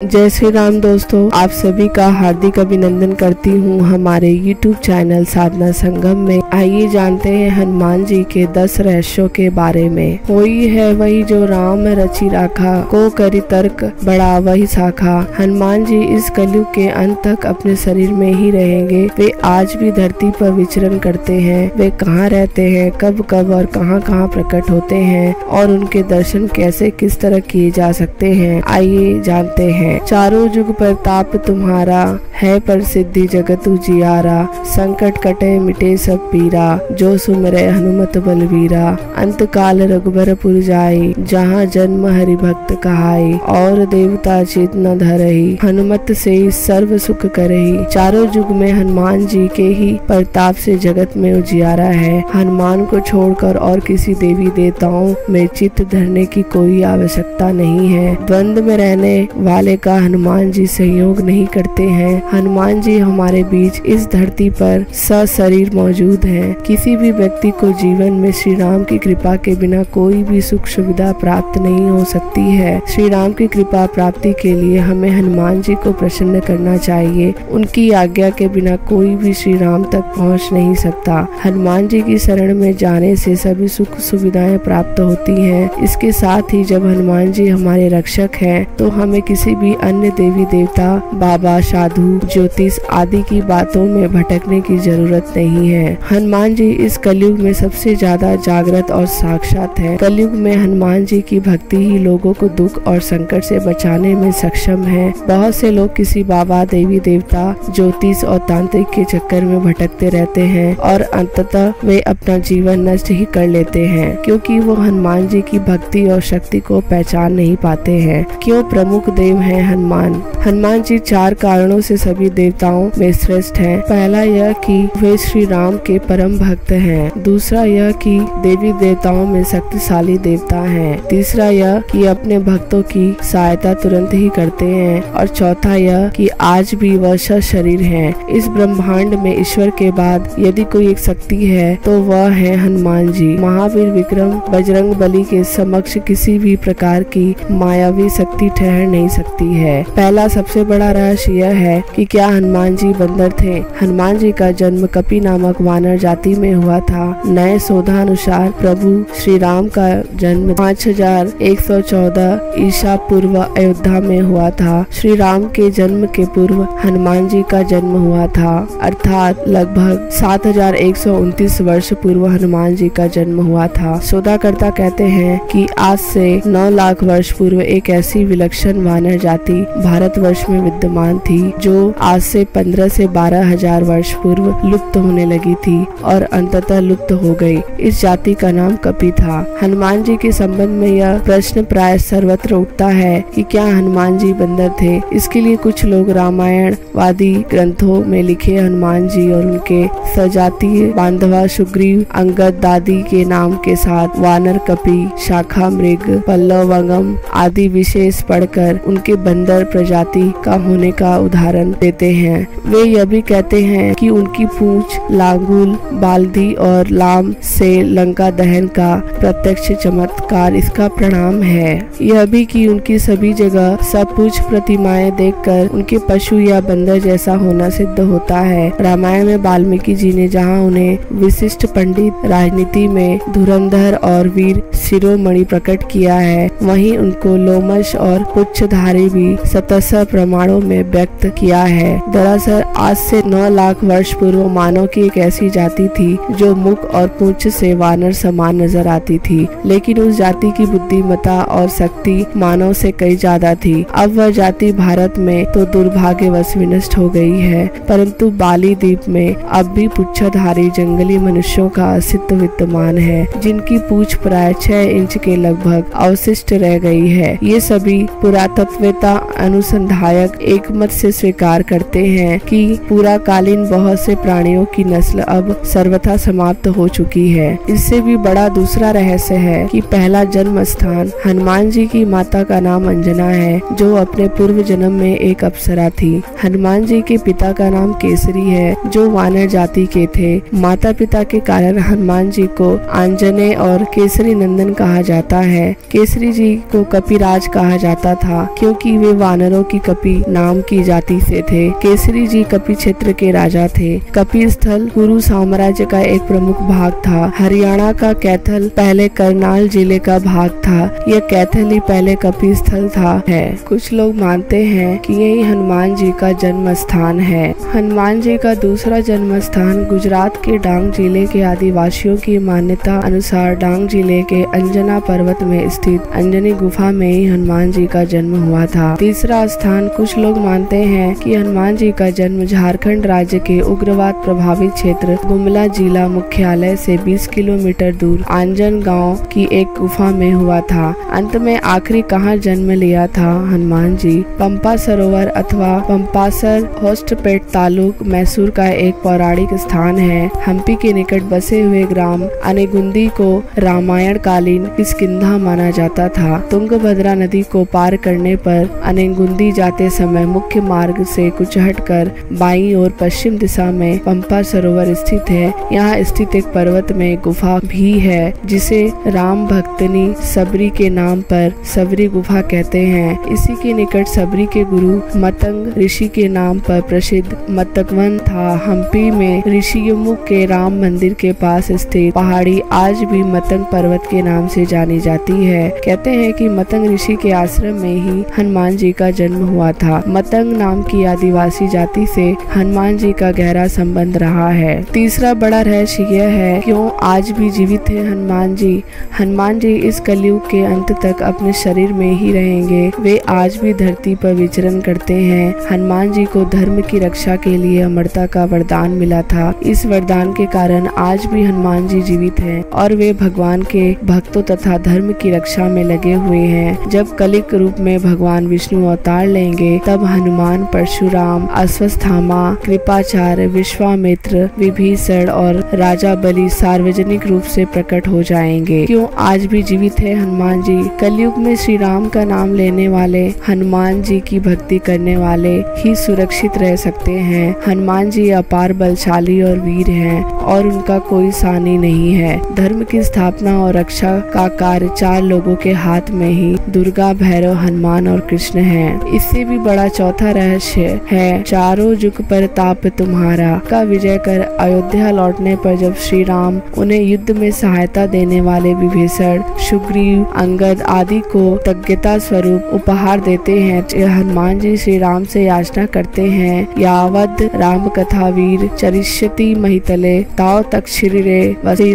जय श्री राम दोस्तों, आप सभी का हार्दिक अभिनंदन करती हूँ हमारे YouTube चैनल साधना संगम में। आइए जानते हैं हनुमान जी के 10 रहस्यों के बारे में। होई है वही जो राम रचि राखा, को करी तर्क बड़ा वही शाखा। हनुमान जी इस कलयुग के अंत तक अपने शरीर में ही रहेंगे। वे आज भी धरती पर विचरण करते हैं। वे कहाँ रहते हैं, कब कब और कहाँ कहाँ प्रकट होते हैं और उनके दर्शन कैसे किस तरह किए जा सकते हैं, आइए जानते हैं। चारों जुग प्रताप तुम्हारा, है प्रसिद्धि जगत उजियारा। संकट कटे मिटे सब पीरा, जो सुमिरै हनुमत बलवीरा। अंत काल रघुबरपुर जाई, जहाँ जन्म हरि भक्त कहाई। और देवता चित न धरही, हनुमत से सर्व सुख करही। चारों जुग में हनुमान जी के ही प्रताप से जगत में उजियारा है। हनुमान को छोड़कर और किसी देवी देवताओं में चित्त धरने की कोई आवश्यकता नहीं है। द्वंद्व में रहने वाले का हनुमान जी सहयोग नहीं करते हैं। हनुमान जी हमारे बीच इस धरती पर सशरीर मौजूद हैं। किसी भी व्यक्ति को जीवन में श्री राम की कृपा के बिना कोई भी सुख सुविधा प्राप्त नहीं हो सकती है। श्री राम की कृपा प्राप्ति के लिए हमें हनुमान जी को प्रसन्न करना चाहिए। उनकी आज्ञा के बिना कोई भी श्री राम तक पहुंच नहीं सकता। हनुमान जी की शरण में जाने से सभी सुख सुविधाएं प्राप्त होती हैं। इसके साथ ही जब हनुमान जी हमारे रक्षक हैं तो हमें किसी भी अन्य देवी देवता, बाबा, साधु, ज्योतिष आदि की बातों में भटकने की जरूरत नहीं है। हनुमान जी इस कलयुग में सबसे ज्यादा जागृत और साक्षात है। कलयुग में हनुमान जी की भक्ति ही लोगों को दुख और संकट से बचाने में सक्षम है। बहुत से लोग किसी बाबा, देवी देवता, ज्योतिष और तांत्रिक के चक्कर में भटकते रहते हैं और अंततः वे अपना जीवन नष्ट ही कर लेते हैं, क्योंकि वो हनुमान जी की भक्ति और शक्ति को पहचान नहीं पाते हैं। क्यों प्रमुख देव है हनुमान। हनुमान जी 4 कारणों से सभी देवताओं में श्रेष्ठ हैं। पहला यह कि वे श्री राम के परम भक्त हैं। दूसरा यह कि देवी देवताओं में शक्तिशाली देवता हैं। तीसरा यह कि अपने भक्तों की सहायता तुरंत ही करते हैं। और चौथा यह कि आज भी वह शरीर हैं। इस ब्रह्मांड में ईश्वर के बाद यदि कोई एक शक्ति है तो वह है हनुमान जी। महावीर विक्रम बजरंग बली के समक्ष किसी भी प्रकार की मायावी शक्ति ठहर नहीं सकती है। पहला सबसे बड़ा रहस्य यह है कि क्या हनुमान जी बंदर थे। हनुमान जी का जन्म कपि नामक वानर जाति में हुआ था। नए शोधानुसार प्रभु श्री राम का जन्म 5114 ईसा पूर्व अयोध्या में हुआ था। श्री राम के जन्म के पूर्व हनुमान जी का जन्म हुआ था, अर्थात लगभग 7129 वर्ष पूर्व हनुमान जी का जन्म हुआ था। शोधाकर्ता कहते हैं कि आज से 9 लाख वर्ष पूर्व एक ऐसी विलक्षण वानर जाति भारतवर्ष में विद्यमान थी जो आज से 15 से 12 हजार वर्ष पूर्व लुप्त होने लगी थी और अंततः लुप्त हो गई। इस जाति का नाम कपि था। हनुमान जी के संबंध में यह प्रश्न प्राय सर्वत्र उठता है कि क्या हनुमान जी बंदर थे। इसके लिए कुछ लोग रामायण वादी ग्रंथों में लिखे हनुमान जी और उनके सजातीय बांधवा सुग्रीव, अंगद दादी के नाम के साथ वानर, कपि, शाखा मृग, पल्लव, वंगम आदि विशेष पढ़कर उनके बंदर प्रजाति का होने का उदाहरण देते हैं। वे यह भी कहते हैं कि उनकी पूंछ, लांगुल, बाल्दी और लाम से लंका दहन का प्रत्यक्ष चमत्कार इसका प्रणाम है। यह भी कि उनकी सभी जगह सपूछ प्रतिमाएं देखकर उनके पशु या बंदर जैसा होना सिद्ध होता है। रामायण में वाल्मीकि जी ने जहाँ उन्हें विशिष्ट पंडित, राजनीति में धुरंधर और वीर शिरोमणि प्रकट किया है, वहीं उनको लोमश और पुच्छधारी भी सतसह प्रमाणों में व्यक्त किया है। दरअसल आज से 9 लाख वर्ष पूर्व मानव की एक ऐसी जाति थी जो मुख और पूंछ से वानर समान नजर आती थी, लेकिन उस जाति की बुद्धिमत्ता और शक्ति मानव से कई ज्यादा थी। अब वह जाति भारत में तो दुर्भाग्यवश विनष्ट हो गई है, परंतु बाली द्वीप में अब भी पुच्छधारी जंगली मनुष्यों का अस्तित्व विद्यमान है, जिनकी पूंछ प्राय 6 इंच के लगभग अवशिष्ट रह गई है। ये सभी पुरातत्ववेत्ता अनुसंधायक एक मत से स्वीकार करते हैं कि पुराकालीन बहुत से प्राणियों की नस्ल अब सर्वथा समाप्त हो चुकी है। इससे भी बड़ा दूसरा रहस्य है कि पहला जन्म स्थान हनुमान जी की माता का नाम अंजना है, जो अपने पूर्व जन्म में एक अप्सरा थी। हनुमान जी के पिता का नाम केसरी है, जो वानर जाति के थे। माता पिता के कारण हनुमान जी को आंजनेय और केसरी नंदन कहा जाता है। केसरी जी को कपिराज कहा जाता था, क्योंकि वे वानरों की ऋषि कपि नाम की जाति से थे। केसरी जी कपि क्षेत्र के राजा थे। कपि स्थल कुरु साम्राज्य का एक प्रमुख भाग था। हरियाणा का कैथल पहले करनाल जिले का भाग था। यह कैथल ही पहले कपि स्थल था। कुछ लोग मानते हैं कि यही हनुमान जी का जन्म स्थान है। हनुमान जी का दूसरा जन्म स्थान गुजरात के डांग जिले के आदिवासियों की मान्यता अनुसार डांग जिले के अंजना पर्वत में स्थित अंजनी गुफा में ही हनुमान जी का जन्म हुआ था। तीसरा स्थान कुछ लोग मानते हैं कि हनुमान जी का जन्म झारखंड राज्य के उग्रवाद प्रभावित क्षेत्र गुमला जिला मुख्यालय से 20 किलोमीटर दूर आंजन गांव की एक गुफा में हुआ था। अंत में आखिरी कहाँ जन्म लिया था हनुमान जी? पंपा सरोवर अथवा पंपासर होस्टपेट तालुक मैसूर का एक पौराणिक स्थान है। हम्पी के निकट बसे हुए ग्राम अनेगुंदी को रामायण कालीन किष्किंधा माना जाता था। तुंगभद्रा नदी को पार करने पर अनेगुंदी जाते समय मुख्य मार्ग से कुछ हटकर बाईं ओर पश्चिम दिशा में पंपा सरोवर स्थित है। यहाँ स्थित एक पर्वत में गुफा भी है जिसे राम भक्तनी सबरी के नाम पर सबरी गुफा कहते हैं। इसी के निकट सबरी के गुरु मतंग ऋषि के नाम पर प्रसिद्ध मतकवन था। हम्पी में ऋषिमुख के राम मंदिर के पास स्थित पहाड़ी आज भी मतंग पर्वत के नाम से जानी जाती है। कहते हैं कि मतंग ऋषि के आश्रम में ही हनुमान जी का जन्म हुआ था। मतंग नाम की आदिवासी जाति से हनुमान जी का गहरा संबंध रहा है। तीसरा बड़ा रहस्य यह है क्यों आज भी जीवित है हनुमान जी। हनुमान जी इस कलयुग के अंत तक अपने शरीर में ही रहेंगे। वे आज भी धरती पर विचरण करते हैं। हनुमान जी को धर्म की रक्षा के लिए अमरता का वरदान मिला था। इस वरदान के कारण आज भी हनुमान जी जीवित हैं और वे भगवान के भक्तों तथा धर्म की रक्षा में लगे हुए हैं। जब कलिक रूप में भगवान विष्णु अवतार लेंगे तब हनुमान, परशुराम, अश्वत्थामा, कृपाचार्य, विश्वामित्र, विभीषण और राजा बलि सार्वजनिक रूप से प्रकट हो जाएंगे। क्यों आज भी जीवित है हनुमान जी? कलयुग में श्री राम का नाम लेने वाले, हनुमान जी की भक्ति करने वाले ही सुरक्षित रह सकते हैं। हनुमान जी अपार बलशाली और वीर हैं और उनका कोई सानी नहीं है। धर्म की स्थापना और रक्षा का कार्य 4 लोगों के हाथ में ही दुर्गा, भैरव, हनुमान और कृष्ण हैं। इससे भी बड़ा चौथा रहस्य है चारों जुग पर ताप तुम्हारा का विजय कर अयोध्या लौटने पर जब श्री राम उन्हें युद्ध में सहायता देने वाले विभीषण, सुग्रीव, अंगद आदि को तज्ञता स्वरूप उपहार देते हैं। हनुमान जी श्री राम से याचना करते हैं, यावद राम कथा वीर चरिष्यति महितले ताव तक शरीरे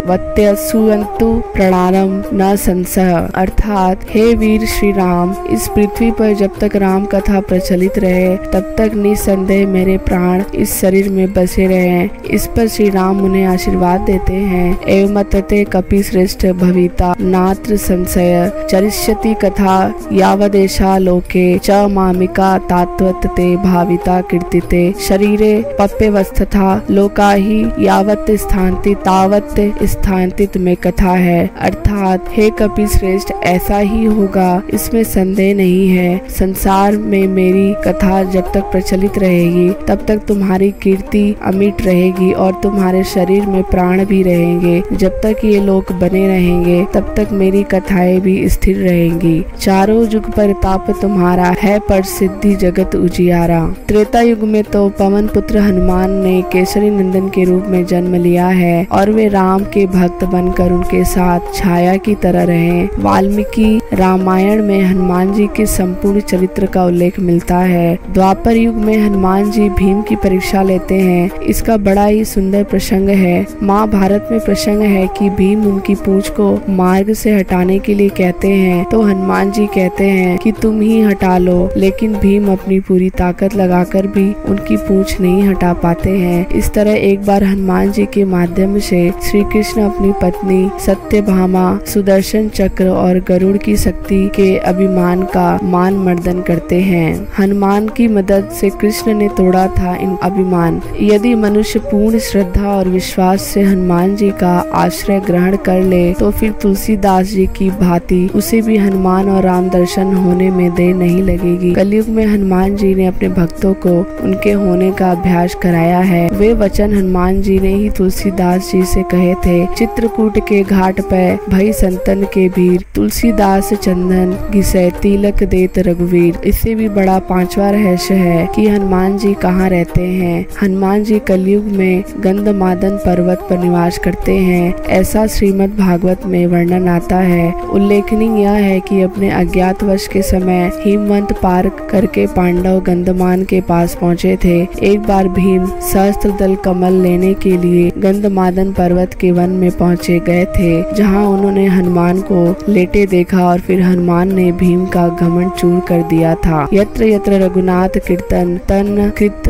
वत्यसुअन्तु प्रणारम न संशय। अर्थात हे वीर श्री राम, इस पृथ्वी पर जब तक राम कथा प्रचलित रहे तब तक निसंदेह मेरे प्राण इस शरीर में बसे रहे। इस पर श्री राम उन्हें आशीर्वाद देते हैं, एवमतते कपि श्रेष्ठ भविता नात्र संशय चरिष्यति कथा यावदेशा लोके च मामिका तात्वत ते भाविता कीर्तिते शरीरे पप्यवस्था लोका ही यावत स्थान्ति तावत स्थान्तित में कथा है। अर्थात हे कपि श्रेष्ठ, ऐसा ही होगा, इसमें संदेह नहीं है। संसार में मेरी कथा जब तक प्रचलित रहेगी तब तक तुम्हारी कीर्ति अमिट रहेगी और तुम्हारे शरीर में प्राण भी रहेंगे। जब तक ये लोक बने रहेंगे तब तक मेरी कथाएं भी स्थिर रहेंगी। चारों युग पर ताप तुम्हारा है पर सिद्धि जगत उजियारा। त्रेता युग में तो पवन पुत्र हनुमान ने केसरी नंदन के रूप में जन्म लिया है और वे राम के भक्त बनकर उनके साथ छाया की तरह रहे। वाल्मीकि रामायण में हनुमान जी के संपूर्ण चरित्र का उल्लेख मिलता है। द्वापर युग में हनुमान जी भीम की परीक्षा लेते हैं। इसका बड़ा ही सुंदर प्रसंग है। महाभारत में प्रसंग है कि भीम उनकी पूंछ को मार्ग से हटाने के लिए कहते हैं तो हनुमान जी कहते हैं कि तुम ही हटा लो, लेकिन भीम अपनी पूरी ताकत लगाकर भी उनकी पूंछ नहीं हटा पाते हैं। इस तरह एक बार हनुमान जी के माध्यम से श्री कृष्ण अपनी पत्नी सत्यभामा, सुदर्शन चक्र और गरुड़ की शक्ति के अभिमान का मान मर्दन करते हैं। हनुमान की मदद से कृष्ण ने तोड़ा था इन अभिमान। यदि मनुष्य पूर्ण श्रद्धा और विश्वास से हनुमान जी का आश्रय ग्रहण कर ले तो फिर तुलसीदास जी की भांति उसे भी हनुमान और राम दर्शन होने में देर नहीं लगेगी। कलयुग में हनुमान जी ने अपने भक्तों को उनके होने का अभ्यास कराया है। वे वचन हनुमान जी ने ही तुलसीदास जी से कहे थे। चित्रकूट के घाट पर भई संतन के वीर तुलसीदास सहस्र चंदन घिसे तिलक देत रघुवीर। इससे भी बड़ा पांचवा रहस्य है कि हनुमान जी कहाँ रहते हैं। हनुमान जी कलयुग में गंधमादन पर्वत पर निवास करते हैं, ऐसा श्रीमद् भागवत में वर्णन आता है। उल्लेखनीय यह है कि अपने अज्ञातवश के समय हिमवंत पार करके पांडव गंधमान के पास पहुँचे थे। एक बार भीम सहस्त्र दल कमल लेने के लिए गंधमादन पर्वत के वन में पहुँचे गए थे, जहाँ उन्होंने हनुमान को लेटे देखा और फिर हनुमान ने भीम का घमंड चूर कर दिया था। यत्र यत्र रघुनाथ कीर्तन तन कृत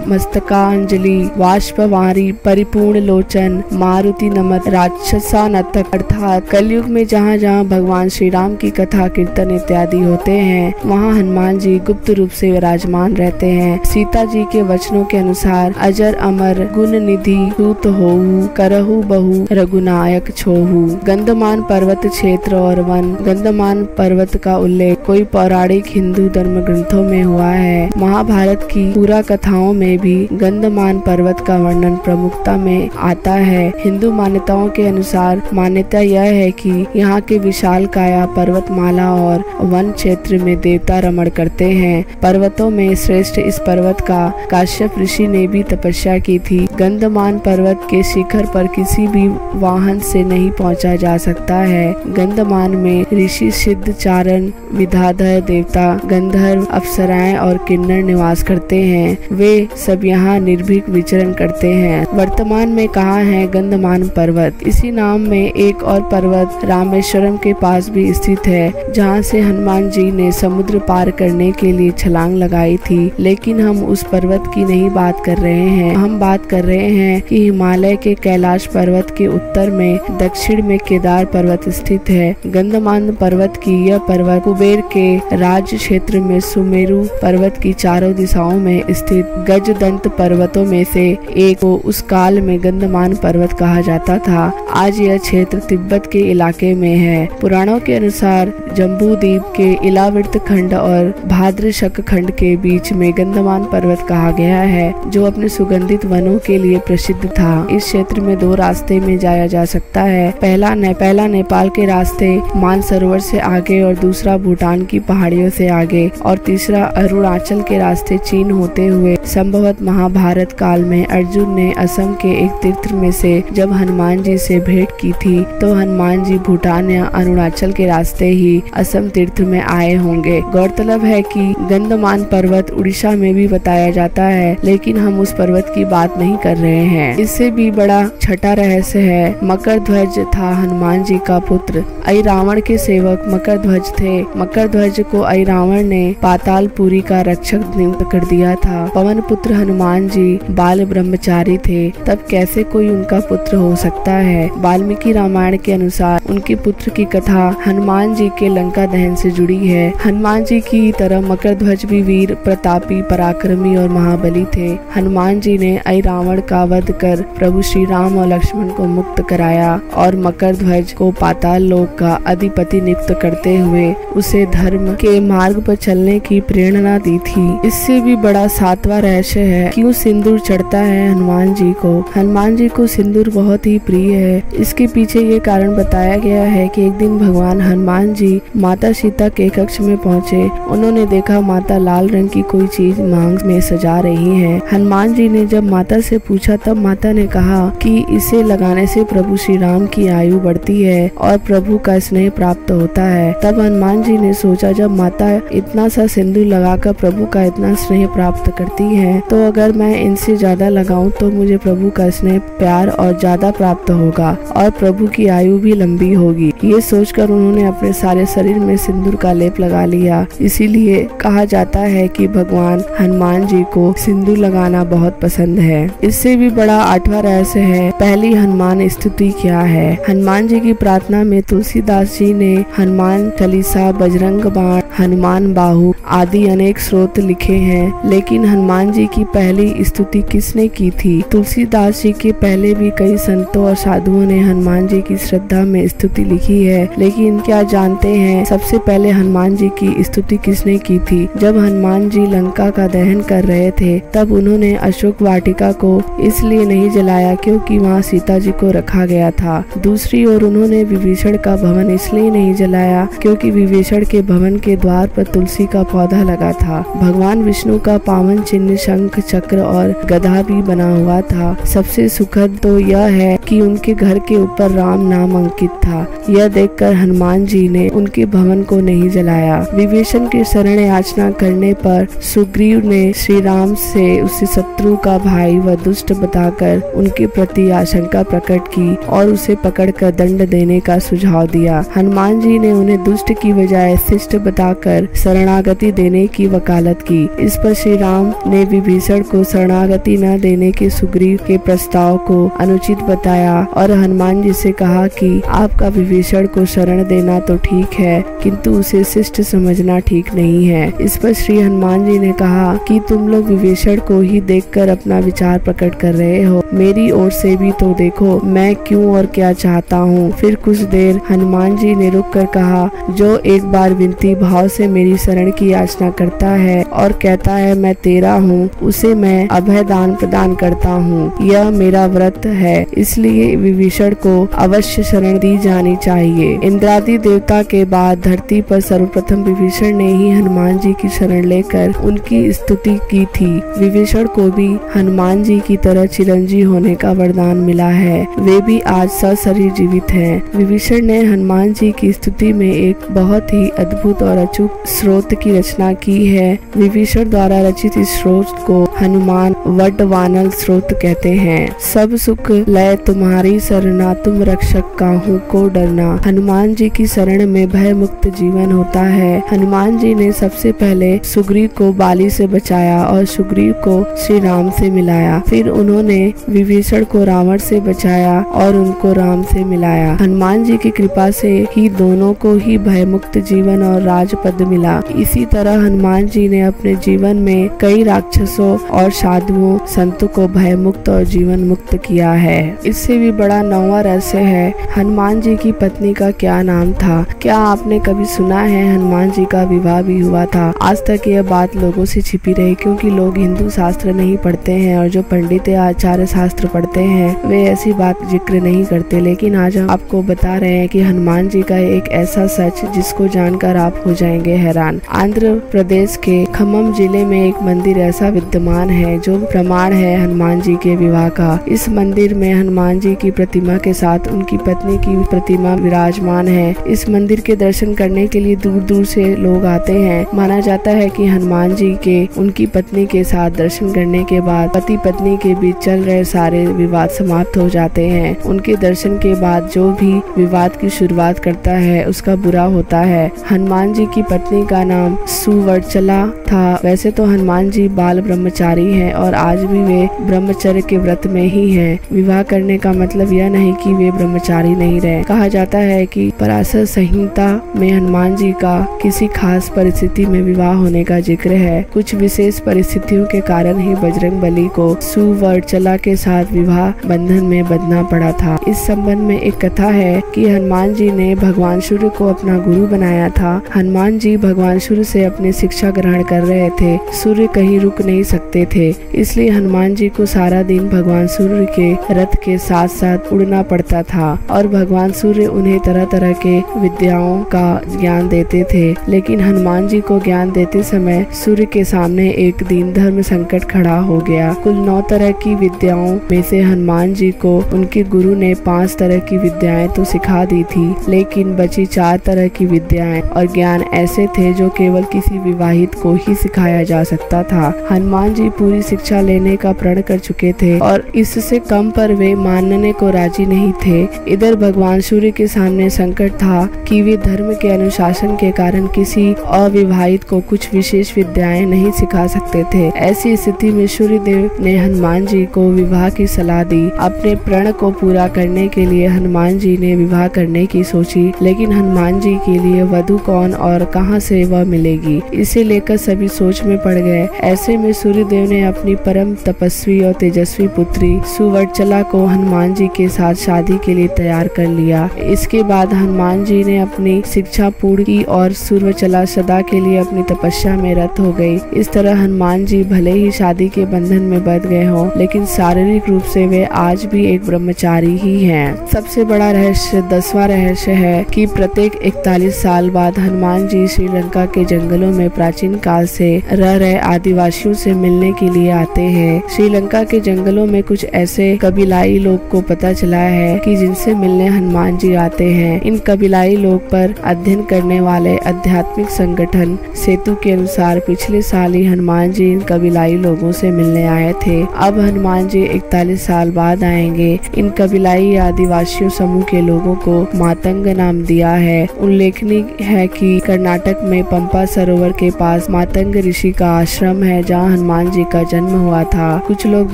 मस्तकांजलि वाष्पवारी परिपूर्ण लोचन मारुति नमत राक्षसा नतक। अर्थात कलयुग में जहाँ जहाँ भगवान श्री राम की कथा कीर्तन इत्यादि होते हैं, वहाँ हनुमान जी गुप्त रूप से विराजमान रहते हैं। सीता जी के वचनों के अनुसार अजर अमर गुण निधि सूत होऊ करहु बहु रघुनायक छोहू। गंधमान पर्वत क्षेत्र और वन। गंधमान पर्वत का उल्लेख कोई पौराणिक हिंदू धर्म ग्रंथों में हुआ है। महाभारत की पुरा कथाओं में भी गंधमान पर्वत का वर्णन प्रमुखता में आता है। हिंदू मान्यताओं के अनुसार मान्यता यह है कि यहाँ के विशाल काया पर्वतमाला और वन क्षेत्र में देवता रमण करते हैं। पर्वतों में श्रेष्ठ इस पर्वत का काश्यप ऋषि ने भी तपस्या की थी। गंधमान पर्वत के शिखर पर किसी भी वाहन से नहीं पहुंचा जा सकता है। गंधमान में ऋषि सिद्ध चारण विद्याधर देवता गंधर्व अप्सराएं और किन्नर निवास करते हैं। वे सब यहाँ निर्भीक विचरण करते हैं। वर्तमान में कहाँ है गंधमान पर्वत? इसी नाम में एक और पर्वत रामेश्वरम के पास भी स्थित है, जहाँ से हनुमान जी ने समुद्र पार करने के लिए छलांग लगाई थी। लेकिन हम उस पर्वत की नहीं बात कर रहे हैं। हम बात कर रहे हैं कि हिमालय के कैलाश पर्वत के उत्तर में दक्षिण में केदार पर्वत स्थित है। गंधमान पर्वत की यह पर्वत कुबेर के राज्य क्षेत्र में सुमेरु पर्वत की चारों दिशाओं में स्थित गजदंत पर्वतों में से एक को उस काल में गंधमान पर्वत कहा जाता था। आज यह क्षेत्र तिब्बत के इलाके में है। पुराणों के अनुसार जम्बू द्वीप के इलावर्त खंड और भाद्रशक खंड के बीच में गंधमान पर्वत कहा गया है, जो अपने सुगंधित वनों के लिए प्रसिद्ध था। इस क्षेत्र में दो रास्ते में जाया जा सकता है। पहला नेपाल के रास्ते मानसरोवर से आगे और दूसरा भूटान की पहाड़ियों से आगे और तीसरा अरुणाचल के रास्ते चीन होते हुए। संभवत महाभारत काल में अर्जुन ने असम के एक तीर्थ में से जब हनुमान जी से भेंट की थी, तो हनुमान जी भूटान या अरुणाचल के रास्ते ही असम तीर्थ में आए होंगे। गौरतलब है कि गंधमान पर्वत उड़ीसा में भी बताया जाता है, लेकिन हम उस पर्वत की बात नहीं कर रहे हैं। इससे भी बड़ा छठा रहस्य है। मकरध्वज था हनुमान जी का पुत्र। रावण के सेवक मकरध्वज थे। मकरध्वज को रावण ने पातालपुरी का रक्षक नियुक्त कर दिया था। पवन पुत्र हनुमान जी बाल ब्रह्मचारी थे, तब कैसे कोई उनका पुत्र हो सकता है? वाल्मीकि रामायण के अनुसार उनके पुत्र की कथा हनुमान जी के लंका दहन से जुड़ी है। हनुमान जी की तरह मकरध्वज भी वीर प्रतापी पराक्रमी और महाबली थे। हनुमान जी ने रावण का वध कर प्रभु श्री राम और लक्ष्मण को मुक्त कराया और मकरध्वज को पाताल लोक का अधिपति नियुक्त करते हुए उसे धर्म के मार्ग पर चलने की प्रेरणा दी थी। इससे भी बड़ा सातवां रहस्य है, क्यों सिंदूर चढ़ता है हनुमान जी को? हनुमान जी को सिंदूर बहुत ही प्रिय है। इसके पीछे ये कारण बताया गया है कि एक दिन भगवान हनुमान जी माता सीता के कक्ष में पहुँचे। उन्होंने देखा माता लाल रंग की कोई चीज मांग में सजा रही है। हनुमान जी ने जब माता से पूछा, तब माता ने कहा कि इसे लगाने से प्रभु श्री राम की आयु बढ़ती है और प्रभु का स्नेह प्राप्त होता है। तब हनुमान जी ने सोचा, जब माता इतना सा सिंदूर लगाकर प्रभु का इतना स्नेह प्राप्त करती है, तो अगर मैं इनसे ज्यादा लगाऊं तो मुझे प्रभु का स्नेह प्यार और ज्यादा प्राप्त होगा और प्रभु की आयु भी लंबी होगी। ये सोचकर उन्होंने अपने सारे शरीर में सिंदूर का लेप लगा लिया। इसीलिए कहा जाता है कि भगवान हनुमान जी को सिंदूर लगाना बहुत पसंद है। इससे भी बड़ा आठवां रहस्य है, पहली हनुमान स्तुति क्या है? हनुमान जी की प्रार्थना में तुलसीदास जी ने हनुमान चालीसा, बजरंग बाण, हनुमान बाहु आदि अनेक स्रोत लिखे हैं, लेकिन हनुमान जी की पहली स्तुति किसने की थी? तुलसीदास जी के पहले भी कई संतों और साधुओं ने हनुमान जी की श्रद्धा में स्तुति लिखी है, लेकिन क्या जानते हैं सबसे पहले हनुमान जी की स्तुति किसने की थी? जब हनुमान जी लंका का दहन कर रहे थे, तब उन्होंने अशोक वाटिका को इसलिए नहीं जलाया क्योंकि वहाँ सीता जी को रखा गया था। दूसरी ओर उन्होंने विभीषण का भवन इसलिए इसलिए नहीं जलाया क्योंकि विभीषण के भवन के द्वार पर तुलसी का पौधा लगा था। भगवान विष्णु का पावन चिन्ह शंख, चक्र और गदा भी बना हुआ था। सबसे सुखद तो यह है कि उनके घर के ऊपर राम नाम अंकित था। यह देखकर हनुमान जी ने उनके भवन को नहीं जलाया। विभीषण की शरण याचना करने पर सुग्रीव ने श्री राम से उसे शत्रु का भाई व दुष्ट बताकर उनके प्रति आशंका प्रकट की और उसे पकड़कर दंड देने का सुझाव दिया। हनुमान जी ने उन्हें दुष्ट की बजाय शिष्ट बताकर शरणागति देने की वकालत की। इस पर श्री राम ने विभीषण को शरणागति न देने के सुग्रीव के प्रस्ताव को अनुचित बताया और हनुमान जी से कहा कि आपका विभीषण को शरण देना तो ठीक है, किंतु उसे शिष्ट समझना ठीक नहीं है। इस पर श्री हनुमान जी ने कहा कि तुम लोग विभीषण को ही देखकर अपना विचार प्रकट कर रहे हो, मेरी ओर से भी तो देखो मैं क्यों और क्या चाहता हूँ। फिर कुछ देर हनुमान जी ने रुक कर कहा, जो एक बार विनती भाव से मेरी शरण की याचना करता है और कहता है मैं तेरा हूँ, उसे मैं अभय दान प्रदान करता हूँ। यह मेरा व्रत है, इसलिए विभीषण को अवश्य शरण दी जानी चाहिए। इंद्रादि देवता के बाद धरती पर सर्वप्रथम विभीषण ने ही हनुमान जी की शरण लेकर उनकी स्तुति की थी। विभीषण को भी हनुमान जी की तरह चिरंजीव होने का वरदान मिला है। वे भी आज सशरीर जीवित हैं। विभीषण ने हनुमान जी की स्तुति में एक बहुत ही अद्भुत और अचूक स्रोत की रचना की है। विभीषण द्वारा रचित इस स्रोत को हनुमान वटवानल स्रोत कहते हैं। सब सुख लय तुम्हारी सरना, तुम रक्षक काहू को डरना। हनुमान जी की शरण में भय मुक्त जीवन होता है। हनुमान जी ने सबसे पहले सुग्रीव को बाली से बचाया और सुग्रीव को श्री राम से मिलाया। फिर उन्होंने विभीषण को रावण से बचाया और उनको राम से मिलाया। हनुमान जी की कृपा से ही दोनों को ही भय मुक्त जीवन और राजपद मिला। इसी तरह हनुमान जी ने अपने जीवन में कई राक्षसों और साधुओं संतों को भय मुक्त और जीवन मुक्त किया है। इससे भी बड़ा 9वां रहस्य है, हनुमान जी की पत्नी का क्या नाम था। क्या आपने कभी सुना है हनुमान जी का विवाह भी हुआ था? आज तक यह बात लोगों से छिपी रही क्योंकि लोग हिंदू शास्त्र नहीं पढ़ते हैं और जो पंडित या आचार्य शास्त्र पढ़ते हैं वे ऐसी बात जिक्र नहीं करते। लेकिन आज हम आपको बता रहे हैं कि हनुमान जी का एक ऐसा सच जिसको जानकर आप हो जाएंगे हैरान। आंध्र प्रदेश के खम्मम जिले में एक मंदिर ऐसा विद्यमान है जो प्रमाण है हनुमान जी के विवाह का। इस मंदिर में हनुमान जी की प्रतिमा के साथ उनकी पत्नी की प्रतिमा विराजमान है। इस मंदिर के दर्शन करने के लिए दूर दूर से लोग आते हैं। माना जाता है कि हनुमान जी के उनकी पत्नी के साथ दर्शन करने के बाद पति पत्नी के बीच चल रहे सारे विवाद समाप्त हो जाते हैं। उनके दर्शन के बाद जो भी विवाद की शुरुआत करता है उसका बुरा होता है। हनुमान जी की पत्नी का नाम सुवर्चला था। वैसे तो हनुमान जी बाल ब्रह्मचारी हैं और आज भी वे ब्रह्मचर्य के व्रत में ही हैं। विवाह करने का मतलब यह नहीं कि वे ब्रह्मचारी नहीं रहे। कहा जाता है कि पराशर संहिता में हनुमान जी का किसी खास परिस्थिति में विवाह होने का जिक्र है। कुछ विशेष परिस्थितियों के कारण ही बजरंगबली को सुवर्चला के साथ विवाह बंधन में बंधना पड़ा था। इस संबंध में एक कथा है कि हनुमान जी ने भगवान सूर्य को अपना गुरु बनाया था। हनुमान जी भगवान सूर्य से अपनी शिक्षा ग्रहण कर रहे थे। सूर्य कहीं रुक नहीं सकते थे, इसलिए हनुमान जी को सारा दिन भगवान सूर्य के रथ के साथ साथ उड़ना पड़ता था और भगवान सूर्य उन्हें तरह तरह के विद्याओं का ज्ञान देते थे। लेकिन हनुमान जी को ज्ञान देते समय सूर्य के सामने एक दिन धर्म संकट खड़ा हो गया। कुल 9 तरह की विद्याओं में से हनुमान जी को उनके गुरु ने 5 तरह की विद्याएं तो सिखा दी थी, लेकिन बची 4 तरह की विद्याएं और ज्ञान ऐसे थे जो केवल किसी विवाहित को ही सिखाया जा सकता था। हनुमान जी पूरी शिक्षा लेने का प्रण कर चुके थे और इससे कम पर वे मानने को राजी नहीं थे। इधर भगवान सूर्य के सामने संकट था कि वे धर्म के अनुशासन के कारण किसी अविवाहित को कुछ विशेष विद्याएं नहीं सिखा सकते थे। ऐसी स्थिति में सूर्य देव ने हनुमान जी को विवाह की सलाह दी। अपने प्रण को पूरा करने के लिए हनुमान जी ने विवाह करने की सोची, लेकिन हनुमान जी के लिए वधू कौन और कहां से वह मिलेगी, इसे लेकर सभी सोच में पड़ गए। ऐसे में सूर्य देव ने अपनी परम तपस्वी और तेजस्वी पुत्री सुवर्चला को हनुमान जी के साथ शादी के लिए तैयार कर लिया। इसके बाद हनुमान जी ने अपनी शिक्षा पूर्ण की और सुवर्चला सदा के लिए अपनी तपस्या में रत हो गई। इस तरह हनुमान जी भले ही शादी के बंधन में बंध गए हों, लेकिन शारीरिक रूप से वे आज भी एक ब्रह्मचारी ही हैं। सबसे बड़ा रहस्य 10वां रहस्य है कि प्रत्येक 41 साल बाद हनुमान जी श्रीलंका के जंगलों में प्राचीन काल से रह रहे आदिवासियों से मिलने के लिए आते हैं। श्रीलंका के जंगलों में कुछ ऐसे कबीलाई लोग को पता चला है कि जिनसे मिलने हनुमान जी आते हैं। इन कबीलाई लोग पर अध्ययन करने वाले आध्यात्मिक संगठन सेतु के अनुसार पिछले साल ही हनुमान जी इन कबीलाई लोगों से मिलने आए थे। अब हनुमान जी 41 साल बाद आएंगे। इन कबीलाई आदिवासियों समूह के लोगों को मातंग नाम दिया है। उल्लेखनीय है कि कर्नाटक में पंपा सरोवर के पास मातंग ऋषि का आश्रम है, जहाँ हनुमान जी का जन्म हुआ था। कुछ लोग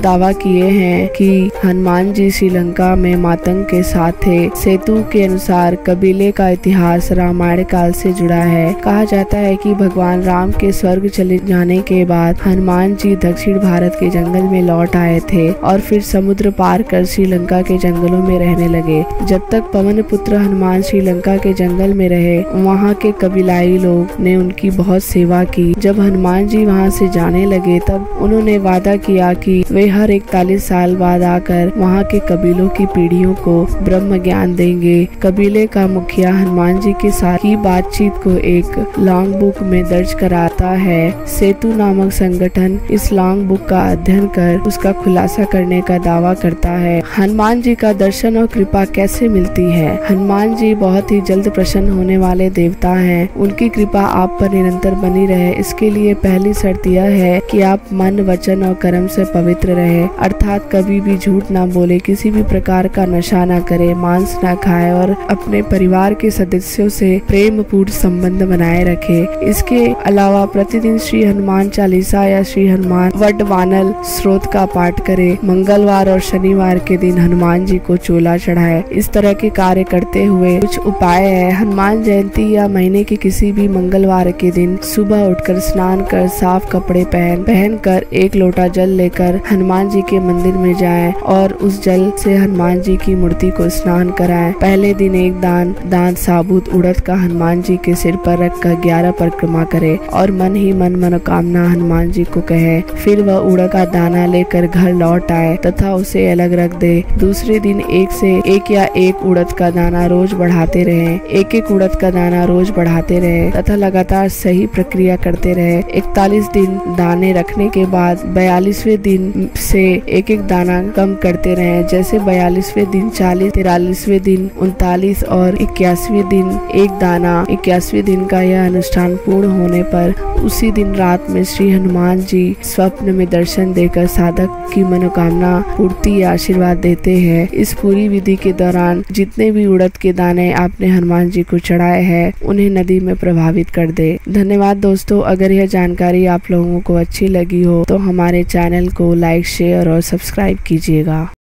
दावा किए हैं कि हनुमान जी श्रीलंका में मातंग के साथ थे। सेतु के अनुसार कबीले का इतिहास रामायण काल से जुड़ा है। कहा जाता है कि भगवान राम के स्वर्ग चले जाने के बाद हनुमान जी दक्षिण भारत के जंगल में लौट आए थे और फिर समुद्र पार कर श्रीलंका के जंगलों में रहने लगे। जब तक पवन पुत्र हनुमान श्रीलंका के जंगल में रहे, वहाँ के कबीलाई लोग ने उनकी बहुत सेवा की। जब हनुमान जी वहाँ से जाने लगे, तब उन्होंने वादा किया कि वे हर 41 साल बाद आकर वहाँ के कबीलों की पीढ़ियों को ब्रह्म ज्ञान देंगे। कबीले का मुखिया हनुमान जी के साथ की बातचीत को एक लॉन्ग बुक में दर्ज कराता है। सेतु नामक संगठन इस लॉन्ग बुक का अध्ययन कर उसका खुलासा करने का दावा करता है। हनुमान जी का दर्शन और कृपा कैसे मिलती है? हनुमान जी बहुत ही जल्द प्रसन्न होने वाले देवता हैं। उनकी कृपा आप पर निरंतर बनी रहे, इसके लिए पहली शर्त यह है कि आप मन, वचन और कर्म से पवित्र रहे, अर्थात कभी भी झूठ ना बोले, किसी भी प्रकार का नशा ना करे, मांस ना खाए और अपने परिवार के सदस्यों से प्रेम पूर्ण संबंध बनाए रखे। इसके अलावा प्रतिदिन श्री हनुमान चालीसा या श्री हनुमान वडवानल स्रोत का पाठ करे। मंगलवार और शनिवार के दिन हनुमान जी को चोला चढ़ाए। इस तरह के कार्य करते हुए कुछ उपाय है। हनुमान जयंती या महीने के किसी भी मंगलवार के दिन सुबह उठकर स्नान कर साफ कपड़े पहन कर 1 लोटा जल लेकर हनुमान जी के मंदिर में जाएं और उस जल से हनुमान जी की मूर्ति को स्नान कराएं। पहले दिन एक दान साबुत उड़द का हनुमान जी के सिर पर रखकर 11 परिक्रमा करे और मन ही मन मनोकामना हनुमान जी को कहे। फिर वह उड़द का दाना लेकर घर लौट आए तथा उसे अलग रख दे। दूसरे दिन एक उड़द का दाना रोज बढ़ाते रहे। एक उड़द का दाना रोज बढ़ाते रहे तथा लगातार सही प्रक्रिया करते रहे। 41 दिन दाने रखने के बाद 42वें दिन से एक दाना कम करते रहे। जैसे 42वें दिन 40, 43वें दिन 39 और 81वें दिन एक दाना। 81वें दिन का यह अनुष्ठान पूर्ण होने पर उसी दिन रात में श्री हनुमान जी स्वप्न में दर्शन देकर साधक की मनोकामना पूर्ति आशीर्वाद देते हैं। इस पूरी विधि के दौरान जितने भी उड़द के दाने आपने हनुमान जी को चढ़ाए हैं, उन्हें नदी में प्रभावित कर दे। धन्यवाद दोस्तों। अगर यह जानकारी आप लोगों को अच्छी लगी हो तो हमारे चैनल को लाइक, शेयर और सब्सक्राइब कीजिएगा।